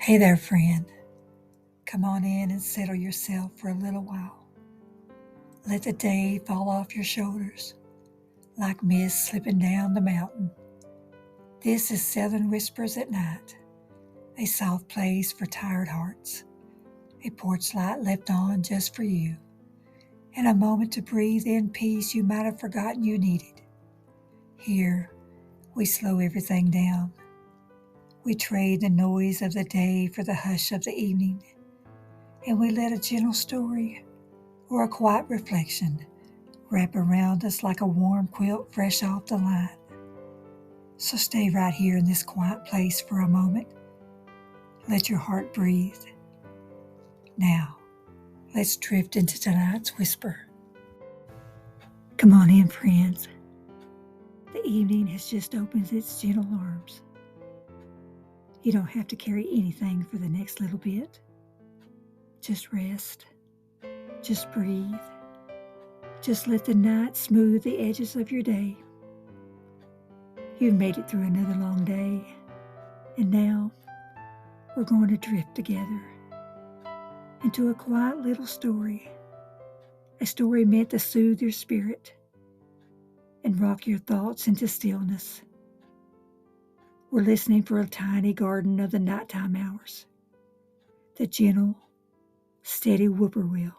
Hey there, friend. Come on in and settle yourself for a little while. Let the day fall off your shoulders like mist slipping down the mountain. This is Southern Whispers at Night, a soft place for tired hearts, a porch light left on just for you, and a moment to breathe in peace you might have forgotten you needed. Here, we slow everything down. We trade the noise of the day for the hush of the evening, and we let a gentle story or a quiet reflection wrap around us like a warm quilt fresh off the line. So stay right here in this quiet place for a moment. Let your heart breathe. Now, let's drift into tonight's whisper. Come on in, friends. The evening has just opened its gentle arms. You don't have to carry anything for the next little bit. Just rest. Just breathe. Just let the night smooth the edges of your day. You've made it through another long day, and now we're going to drift together into a quiet little story, a story meant to soothe your spirit and rock your thoughts into stillness. We're listening for a tiny garden of the nighttime hours, the gentle, steady whippoorwill.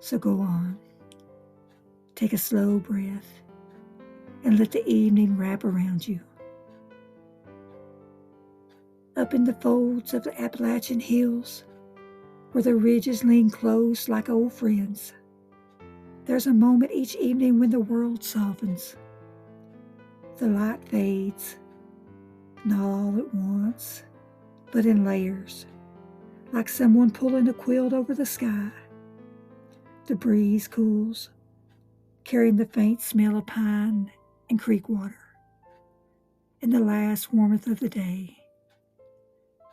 So go on, take a slow breath, and let the evening wrap around you. Up in the folds of the Appalachian hills, where the ridges lean close like old friends, there's a moment each evening when the world softens. The light fades, not all at once, but in layers, like someone pulling a quilt over the sky. The breeze cools, carrying the faint smell of pine and creek water. In the last warmth of the day,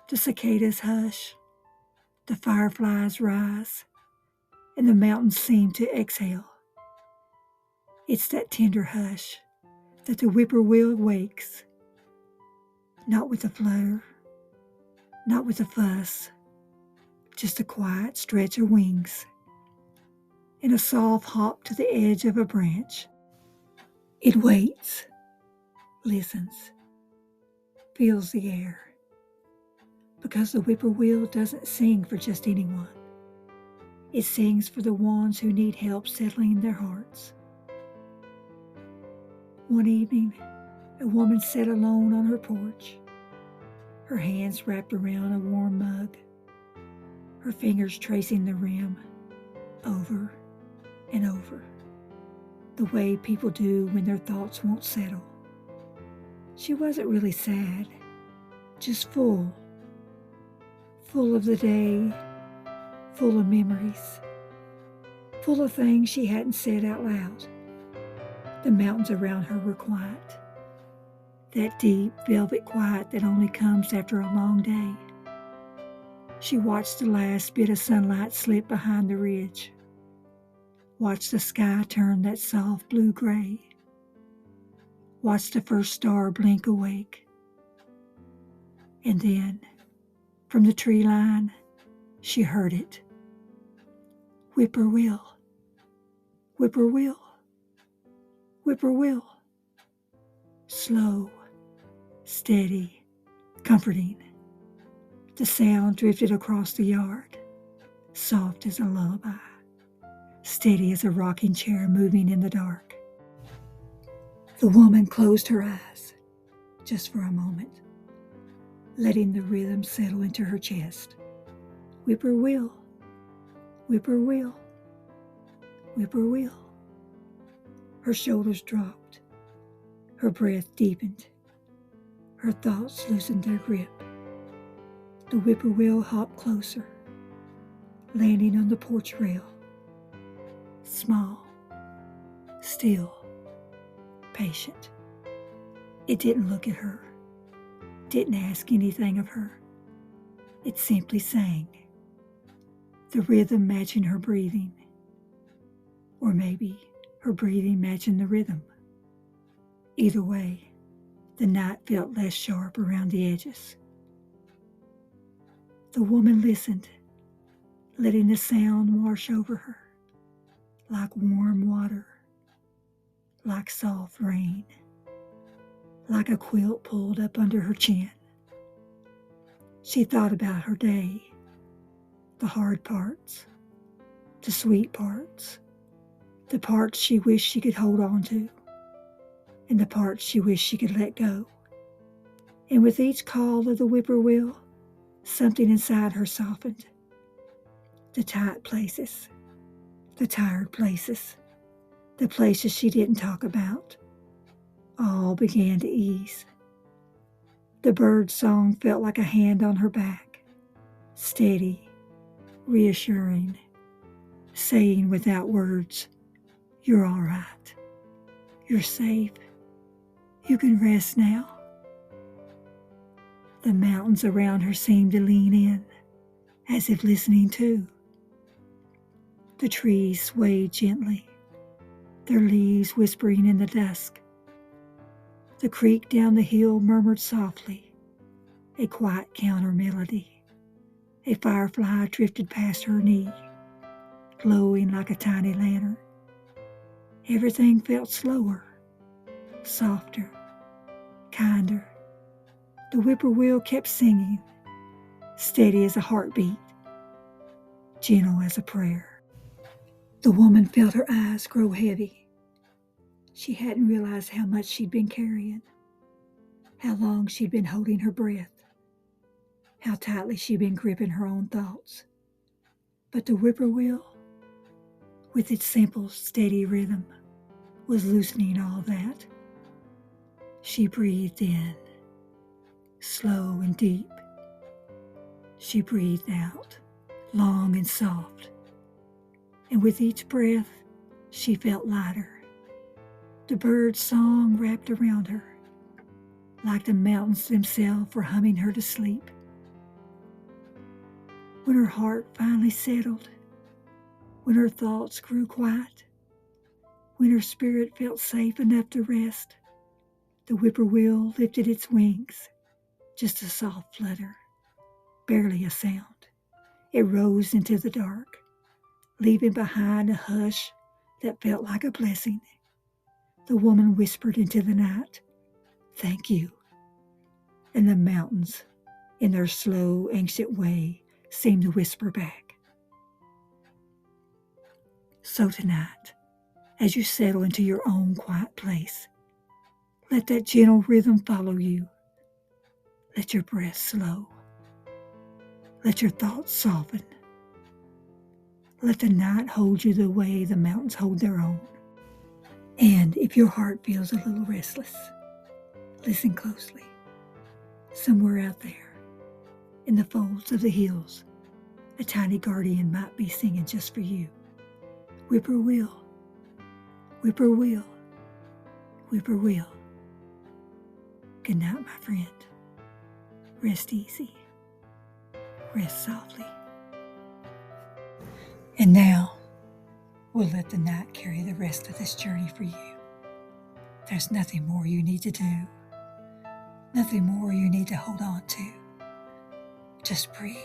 the cicadas hush, the fireflies rise, and the mountains seem to exhale. It's that tender hush that the whippoorwill wakes, not with a flutter, not with a fuss, just a quiet stretch of wings and a soft hop to the edge of a branch. It waits, listens, feels the air, because the whippoorwill doesn't sing for just anyone. It sings for the ones who need help settling their hearts. One evening, a woman sat alone on her porch, her hands wrapped around a warm mug, her fingers tracing the rim over and over, the way people do when their thoughts won't settle. She wasn't really sad, just full of the day, full of memories, full of things she hadn't said out loud. The mountains around her were quiet, that deep velvet quiet that only comes after a long day. She watched the last bit of sunlight slip behind the ridge, watched the sky turn that soft blue-gray, watched the first star blink awake. And then, from the tree line, she heard it. Whippoorwill, whippoorwill, whippoorwill. Slow, steady, comforting. The sound drifted across the yard, soft as a lullaby, steady as a rocking chair moving in the dark. The woman closed her eyes, just for a moment, letting the rhythm settle into her chest. Whippoorwill, whippoorwill, whippoorwill. Her shoulders dropped, her breath deepened, her thoughts loosened their grip. The whippoorwill hopped closer, landing on the porch rail, small, still, patient. It didn't look at her, didn't ask anything of her. It simply sang, the rhythm matching her breathing, or maybe her breathing matching the rhythm. Either way, the night felt less sharp around the edges. The woman listened, letting the sound wash over her, like warm water, like soft rain, like a quilt pulled up under her chin. She thought about her day, the hard parts, the sweet parts, the parts she wished she could hold on to, and the parts she wished she could let go. And with each call of the whippoorwill, something inside her softened. The tight places, the tired places, the places she didn't talk about, all began to ease. The bird's song felt like a hand on her back, steady, reassuring, saying without words, "You're all right. You're safe. You can rest now." The mountains around her seemed to lean in, as if listening too. The trees swayed gently, their leaves whispering in the dusk. The creek down the hill murmured softly, a quiet counter melody. A firefly drifted past her knee, glowing like a tiny lantern. Everything felt slower, softer, kinder. The whippoorwill kept singing, steady as a heartbeat, gentle as a prayer. The woman felt her eyes grow heavy. She hadn't realized how much she'd been carrying, how long she'd been holding her breath, how tightly she'd been gripping her own thoughts. But the whippoorwill, with its simple, steady rhythm, was loosening all that. She breathed in, slow and deep. She breathed out, long and soft. And with each breath, she felt lighter. The bird's song wrapped around her, like the mountains themselves were humming her to sleep. When her heart finally settled, when her thoughts grew quiet, when her spirit felt safe enough to rest, the whippoorwill lifted its wings, just a soft flutter, barely a sound. It rose into the dark, leaving behind a hush that felt like a blessing. The woman whispered into the night, "Thank you." And the mountains, in their slow, ancient way, seemed to whisper back. So tonight, as you settle into your own quiet place, let that gentle rhythm follow you. Let your breath slow. Let your thoughts soften. Let the night hold you the way the mountains hold their own. And if your heart feels a little restless, listen closely. Somewhere out there, in the folds of the hills, a tiny guardian might be singing just for you. Whippoorwill, whippoorwill, whippoorwill. Good night, my friend. Rest easy. Rest softly. And now, we'll let the night carry the rest of this journey for you. There's nothing more you need to do. Nothing more you need to hold on to. Just breathe.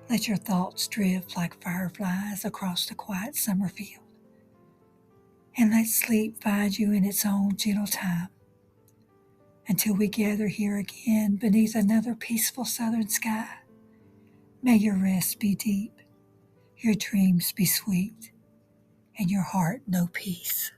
Let your thoughts drift like fireflies across the quiet summer field. And let sleep find you in its own gentle time. Until we gather here again beneath another peaceful southern sky, may your rest be deep, your dreams be sweet, and your heart know peace.